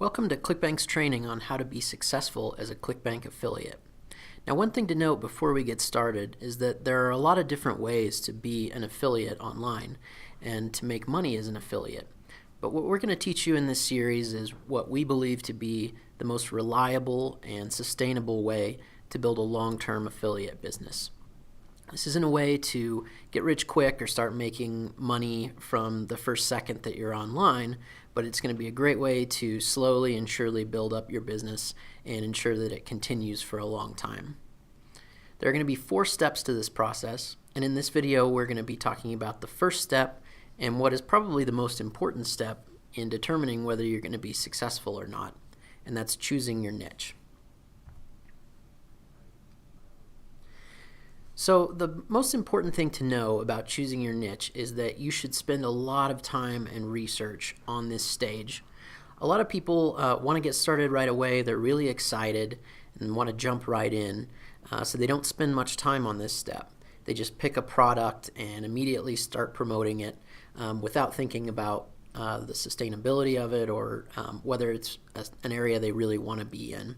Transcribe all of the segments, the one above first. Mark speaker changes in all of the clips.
Speaker 1: Welcome to ClickBank's training on how to be successful as a ClickBank affiliate. Now, one thing to note before we get started is that there are a lot of different ways to be an affiliate online and to make money as an affiliate. But what we're going to teach you in this series is what we believe to be the most reliable and sustainable way to build a long-term affiliate business. This isn't a way to get rich quick or start making money from the first second that you're online, but it's going to be a great way to slowly and surely build up your business and ensure that it continues for a long time. There are going to be 4 steps to this process, and in this video we're going to be talking about the first step and what is probably the most important step in determining whether you're going to be successful or not, and that's choosing your niche. So the most important thing to know about choosing your niche is that you should spend a lot of time and research on this stage. A lot of people want to get started right away. They're really excited and want to jump right in, so they don't spend much time on this step. They just pick a product and immediately start promoting it without thinking about the sustainability of it or whether it's an area they really want to be in.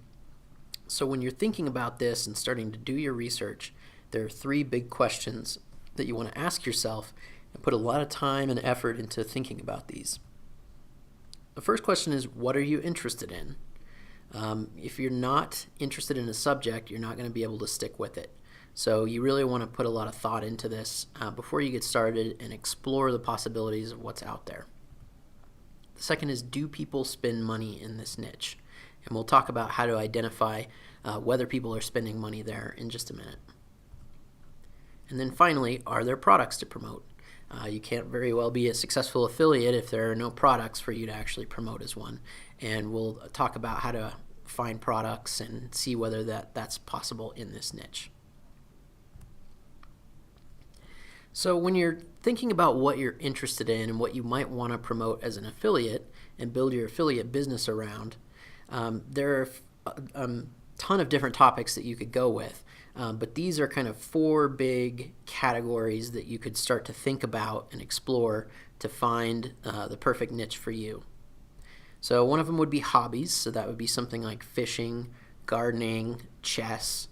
Speaker 1: So when you're thinking about this and starting to do your research, there are 3 big questions that you want to ask yourself and put a lot of time and effort into thinking about these. The first question is, what are you interested in? If you're not interested in a subject, you're not going to be able to stick with it. So you really want to put a lot of thought into this before you get started and explore the possibilities of what's out there. The second is, do people spend money in this niche? And we'll talk about how to identify whether people are spending money there in just a minute. And then finally, are there products to promote? You can't very well be a successful affiliate if there are no products for you to actually promote as one. And we'll talk about how to find products and see whether that's possible in this niche. So when you're thinking about what you're interested in and what you might want to promote as an affiliate and build your affiliate business around, there are a ton of different topics that you could go with. But these are kind of 4 big categories that you could start to think about and explore to find the perfect niche for you. So one of them would be hobbies, so that would be something like fishing, gardening, chess.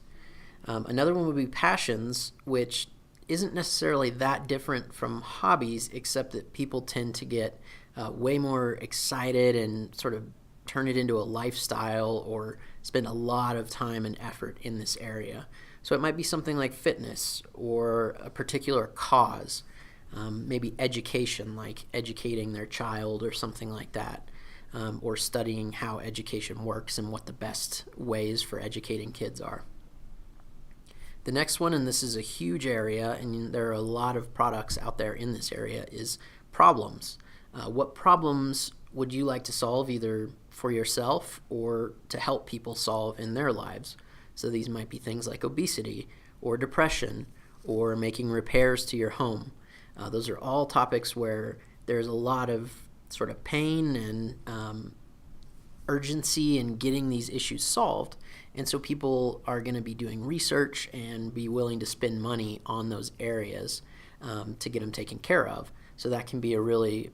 Speaker 1: Another one would be passions, which isn't necessarily that different from hobbies, except that people tend to get way more excited and sort of turn it into a lifestyle or spend a lot of time and effort in this area. So it might be something like fitness or a particular cause, maybe education, like educating their child or something like that, or studying how education works and what the best ways for educating kids are. The next one, and this is a huge area, and there are a lot of products out there in this area, is problems. What problems would you like to solve either for yourself or to help people solve in their lives? So these might be things like obesity or depression or making repairs to your home. Those are all topics where there's a lot of sort of pain and urgency in getting these issues solved. And so people are going to be doing research and be willing to spend money on those areas to get them taken care of. So that can be a really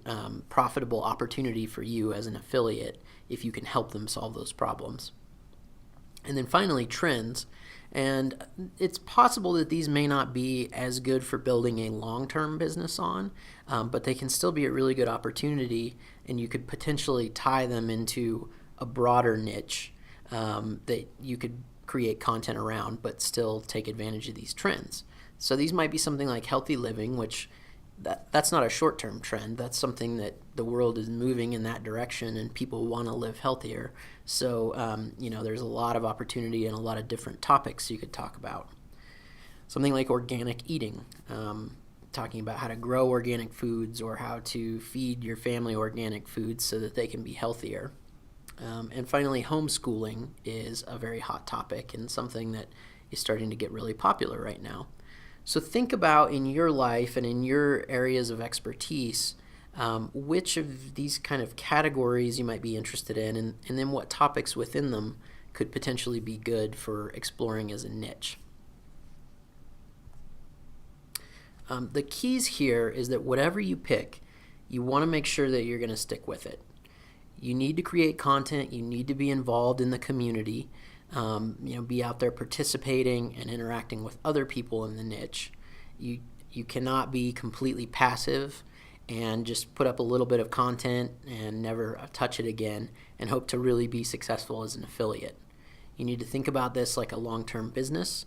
Speaker 1: profitable opportunity for you as an affiliate if you can help them solve those problems. And then finally, trends. And it's possible that these may not be as good for building a long-term business on, but they can still be a really good opportunity, and you could potentially tie them into a broader niche that you could create content around but still take advantage of these trends. So these might be something like healthy living, which that's not a short-term trend. That's something that the world is moving in that direction and people want to live healthier. So, there's a lot of opportunity and a lot of different topics you could talk about. Something like organic eating, talking about how to grow organic foods or how to feed your family organic foods so that they can be healthier. And finally, homeschooling is a very hot topic and something that is starting to get really popular right now. So think about in your life and in your areas of expertise, which of these kind of categories you might be interested in, and then what topics within them could potentially be good for exploring as a niche. The keys here is that whatever you pick, you want to make sure that you're going to stick with it. You need to create content. You need to be involved in the community. Be out there participating and interacting with other people in the niche. You cannot be completely passive and just put up a little bit of content and never touch it again and hope to really be successful as an affiliate. You need to think about this like a long-term business,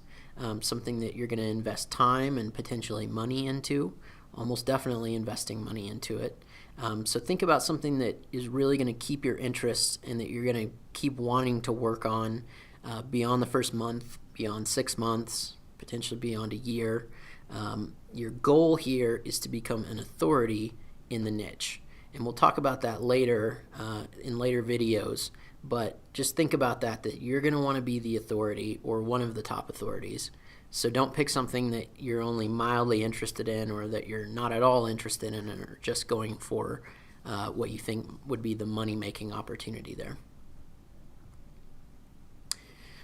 Speaker 1: something that you're going to invest time and potentially money into, almost definitely investing money into it. So think about something that is really going to keep your interest and that you're going to keep wanting to work on beyond the first month, beyond 6 months, potentially beyond a year. Your goal here is to become an authority in the niche. And we'll talk about that later in later videos. But just think about that you're going to want to be the authority or one of the top authorities. So don't pick something that you're only mildly interested in or that you're not at all interested in and are just going for what you think would be the money-making opportunity there.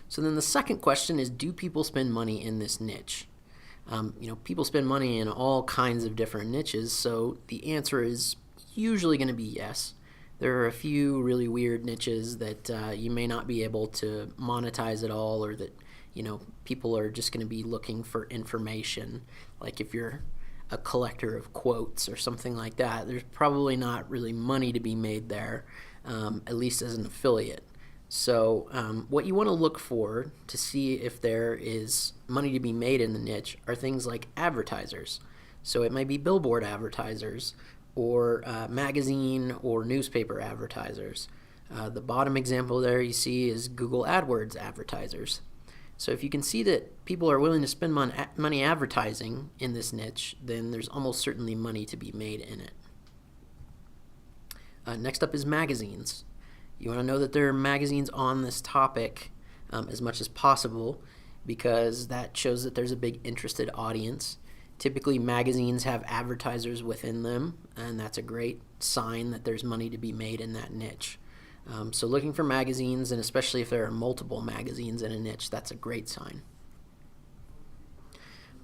Speaker 1: So then the second question is, do people spend money in this niche? People spend money in all kinds of different niches, so the answer is usually going to be yes. There are a few really weird niches that you may not be able to monetize at all, or that people are just going to be looking for information. Like if you're a collector of quotes or something like that, there's probably not really money to be made there, at least as an affiliate. So what you want to look for to see if there is money to be made in the niche are things like advertisers. So it might be billboard advertisers or magazine or newspaper advertisers. The bottom example there you see is Google AdWords advertisers. So if you can see that people are willing to spend money advertising in this niche, then there's almost certainly money to be made in it. Next up is magazines. You want to know that there are magazines on this topic as much as possible, because that shows that there's a big interested audience. Typically magazines have advertisers within them, and that's a great sign that there's money to be made in that niche. So looking for magazines, and especially if there are multiple magazines in a niche, that's a great sign.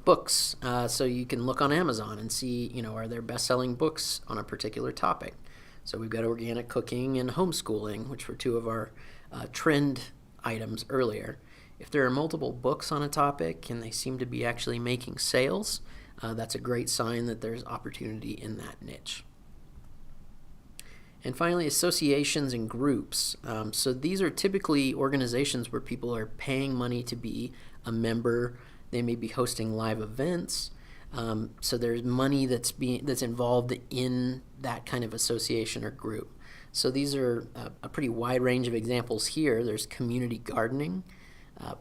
Speaker 1: Books. So you can look on Amazon and see, are there best-selling books on a particular topic. So we've got organic cooking and homeschooling, which were two of our trend items earlier. If there are multiple books on a topic and they seem to be actually making sales, that's a great sign that there's opportunity in that niche. And finally, associations and groups. So these are typically organizations where people are paying money to be a member. They may be hosting live events. So there's money that's involved in that kind of association or group. So these are a pretty wide range of examples here. There's community gardening,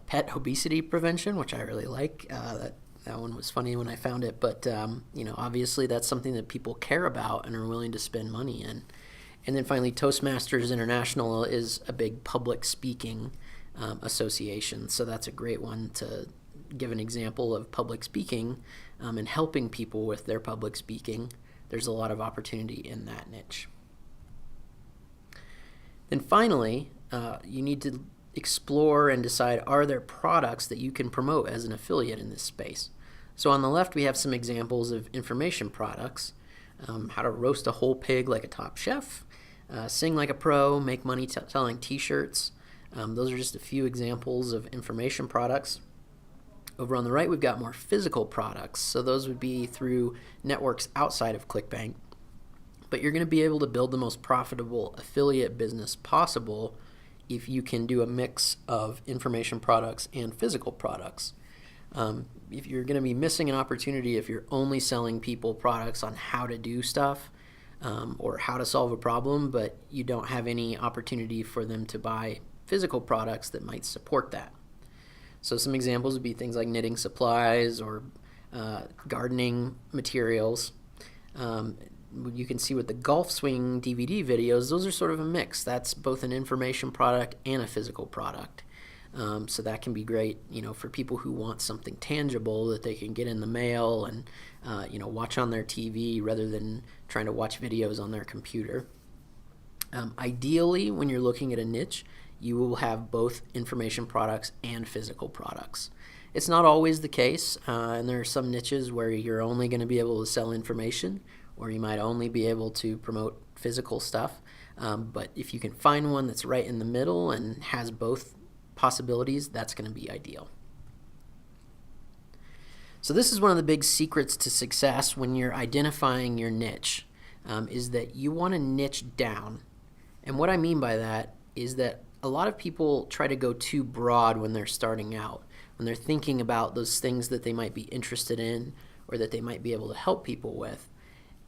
Speaker 1: pet obesity prevention, which I really like. That one was funny when I found it, but obviously that's something that people care about and are willing to spend money in. And then finally, Toastmasters International is a big public speaking association, so that's a great one to give an example of public speaking and helping people with their public speaking. There's a lot of opportunity in that niche. Then finally, you need to explore and decide, are there products that you can promote as an affiliate in this space? So on the left, we have some examples of information products. How to roast a whole pig like a top chef, sing like a pro, make money selling t-shirts. Those are just a few examples of information products. Over on the right, we've got more physical products. So those would be through networks outside of ClickBank. But you're going to be able to build the most profitable affiliate business possible if you can do a mix of information products and physical products. If you're going to be missing an opportunity if you're only selling people products on how to do stuff or how to solve a problem, but you don't have any opportunity for them to buy physical products that might support that. So some examples would be things like knitting supplies or gardening materials. You can see with the golf swing DVD videos, those are sort of a mix. That's both an information product and a physical product. So that can be great, for people who want something tangible that they can get in the mail and, watch on their TV rather than trying to watch videos on their computer. Ideally, when you're looking at a niche, you will have both information products and physical products. It's not always the case, and there are some niches where you're only going to be able to sell information, or you might only be able to promote physical stuff. But if you can find one that's right in the middle and has both possibilities, that's going to be ideal. So this is one of the big secrets to success when you're identifying your niche, is that you want to niche down. And what I mean by that is that a lot of people try to go too broad when they're starting out, when they're thinking about those things that they might be interested in or that they might be able to help people with.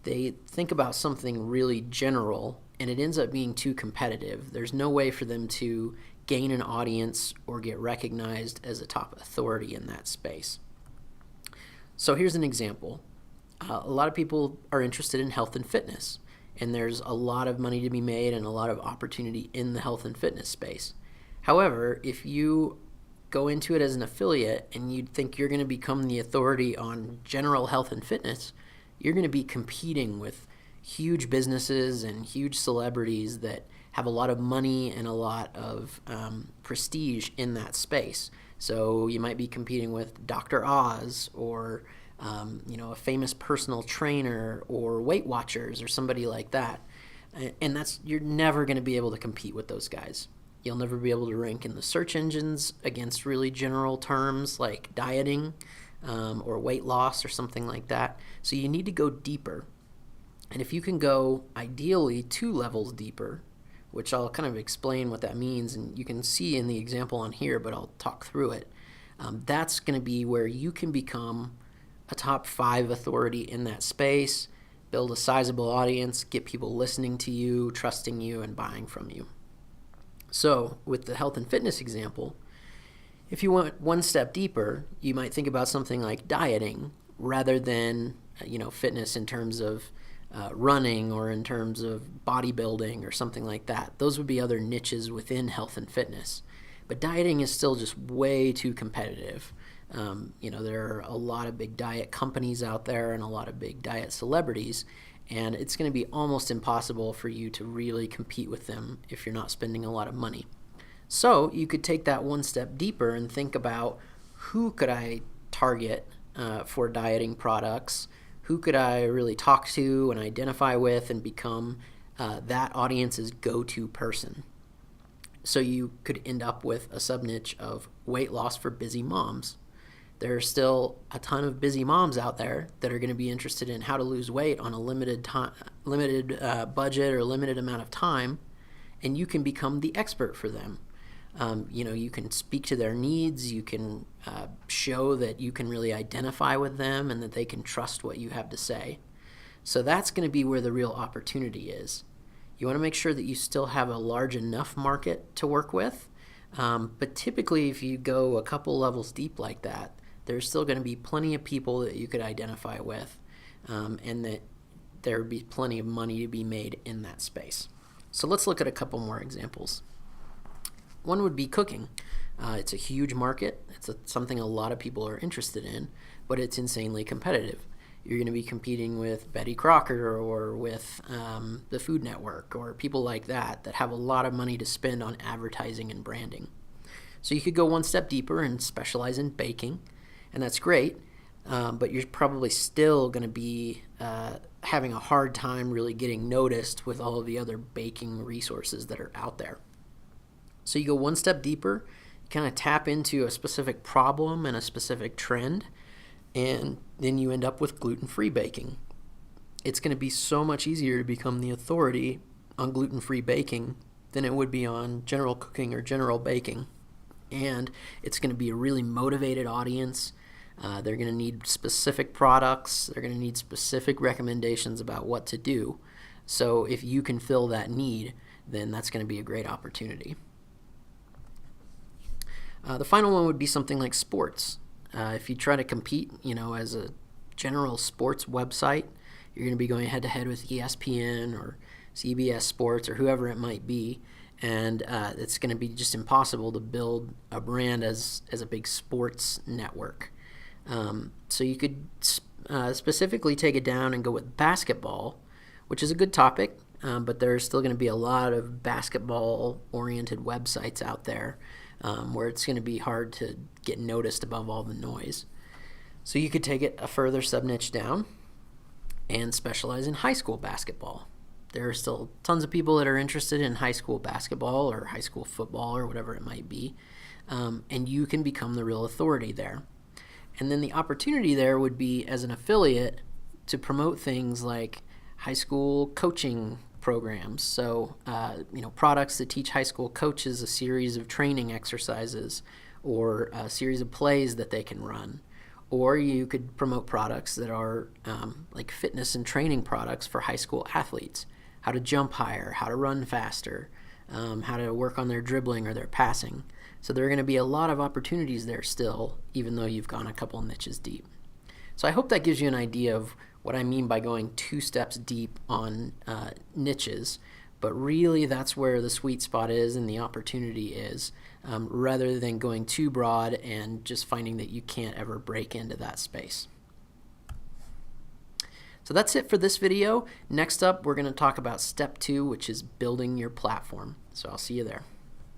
Speaker 1: They think about something really general, and it ends up being too competitive. There's no way for them to gain an audience or get recognized as a top authority in that space. So here's an example. A lot of people are interested in health and fitness, and there's a lot of money to be made and a lot of opportunity in the health and fitness space. However, if you go into it as an affiliate and you think you're going to become the authority on general health and fitness, you're going to be competing with huge businesses and huge celebrities that have a lot of money and a lot of prestige in that space. So you might be competing with Dr. Oz or a famous personal trainer or Weight Watchers or somebody like that. And you're never going to be able to compete with those guys. You'll never be able to rank in the search engines against really general terms like dieting or weight loss or something like that. So you need to go deeper. And if you can go ideally 2 levels deeper, which I'll kind of explain what that means, and you can see in the example on here, but I'll talk through it. That's going to be where you can become a top 5 authority in that space, build a sizable audience, get people listening to you, trusting you, and buying from you. So with the health and fitness example, if you went one step deeper, you might think about something like dieting rather than fitness in terms of running or in terms of bodybuilding or something like that. Those would be other niches within health and fitness. But dieting is still just way too competitive. There are a lot of big diet companies out there and a lot of big diet celebrities, and it's going to be almost impossible for you to really compete with them if you're not spending a lot of money. So you could take that one step deeper and think about, who could I target for dieting products? Who could I really talk to and identify with and become that audience's go-to person? So you could end up with a sub-niche of weight loss for busy moms. There are still a ton of busy moms out there that are going to be interested in how to lose weight on a limited budget or limited amount of time, and you can become the expert for them. You can speak to their needs, you can show that you can really identify with them and that they can trust what you have to say. So that's going to be where the real opportunity is. You want to make sure that you still have a large enough market to work with, but typically if you go a couple levels deep like that, there's still going to be plenty of people that you could identify with, and that there would be plenty of money to be made in that space. So let's look at a couple more examples. One would be cooking. It's a huge market. It's something a lot of people are interested in, but it's insanely competitive. You're going to be competing with Betty Crocker or with the Food Network or people like that have a lot of money to spend on advertising and branding. So you could go one step deeper and specialize in baking, and that's great, but you're probably still going to be having a hard time really getting noticed with all of the other baking resources that are out there. So you go one step deeper, you kind of tap into a specific problem and a specific trend, and then you end up with gluten-free baking. It's going to be so much easier to become the authority on gluten-free baking than it would be on general cooking or general baking. And it's going to be a really motivated audience. They're going to need specific products. They're going to need specific recommendations about what to do. So if you can fill that need, then that's going to be a great opportunity. The final one would be something like sports. If you try to compete, as a general sports website, you're going to be going head-to-head with ESPN or CBS Sports or whoever it might be, and it's going to be just impossible to build a brand as a big sports network. So you could specifically take it down and go with basketball, which is a good topic, but there's still going to be a lot of basketball-oriented websites out there where it's going to be hard to get noticed above all the noise. So you could take it a further sub-niche down and specialize in high school basketball. There are still tons of people that are interested in high school basketball or high school football or whatever it might be, and you can become the real authority there. And then the opportunity there would be, as an affiliate, to promote things like high school coaching programs. So, products that teach high school coaches a series of training exercises or a series of plays that they can run. Or you could promote products that are like fitness and training products for high school athletes. How to jump higher, how to run faster, how to work on their dribbling or their passing. So there are going to be a lot of opportunities there still, even though you've gone a couple niches deep. So I hope that gives you an idea of what I mean by going 2 steps deep on niches. But really, that's where the sweet spot is and the opportunity is, rather than going too broad and just finding that you can't ever break into that space. So that's it for this video. Next up, we're going to talk about step 2, which is building your platform. So I'll see you there.